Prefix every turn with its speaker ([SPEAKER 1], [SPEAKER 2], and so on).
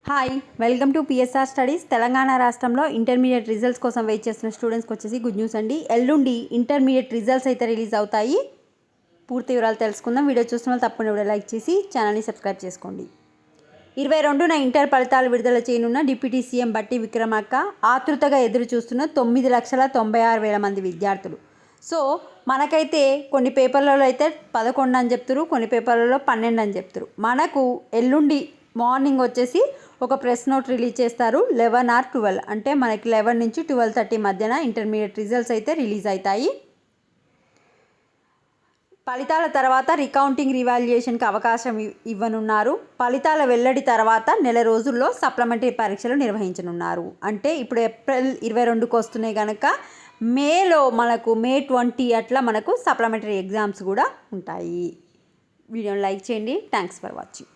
[SPEAKER 1] Hi welcome to PSR studies. Telangana రాష్ట్రంలో intermediate results కోసం wait చేస్తున్న స్టూడెంట్స్కి వచ్చేసి గుడ్ న్యూస్ అండి. ఎల్లుండి ఇంటర్మీడియట్ రిజల్ట్స్ అయితే రిలీజ్ అవుతాయి. పూర్తి వివరాలు తెలుసుకుందాం. వీడియో చూస్తున్న వాళ్ళు తప్పకుండా వీడియో లైక్ చేసి ఛానల్ని సబ్స్క్రైబ్ చేసుకోండి. 22న ఇంటర్ ఫలితాలు విడుదల చేయనున్న డిప్యూటీ సీఎం బట్టి విక్రమార్క ఆతృతగా ఎదురు చూస్తున్న 9,96,000 మంది విద్యార్థులు. సో మనకైతే కొన్ని పేపర్లలో అయితే 11 అని చెప్తారు, కొన్ని పేపర్లలో 12 అని చెప్తారు. మనకు ఎల్లుండి మార్నింగ్ వచ్చేసి ఒక ప్రెస్ నోట్ రిలీజ్ చేస్తారు. 11 or 12 అంటే మనకి 11 నుంచి 12:30 మధ్యన ఇంటర్మీడియట్ రిజల్ట్స్ అయితే రిలీజ్ అవుతాయి. ఫలితాల తర్వాత రికౌంటింగ్ రివాల్యుయేషన్కి అవకాశం ఇవ్వనున్నారు. ఫలితాల వెల్లడి తర్వాత నెల రోజుల్లో సప్లిమెంటరీ పరీక్షలు నిర్వహించనున్నారు. అంటే ఇప్పుడు ఏప్రిల్ 22కి వస్తున్నాయి కనుక మేలో మనకు మే 20 అట్లా మనకు సప్లిమెంటరీ ఎగ్జామ్స్ కూడా ఉంటాయి. వీడియోని లైక్ చేయండి. Thanks for watching.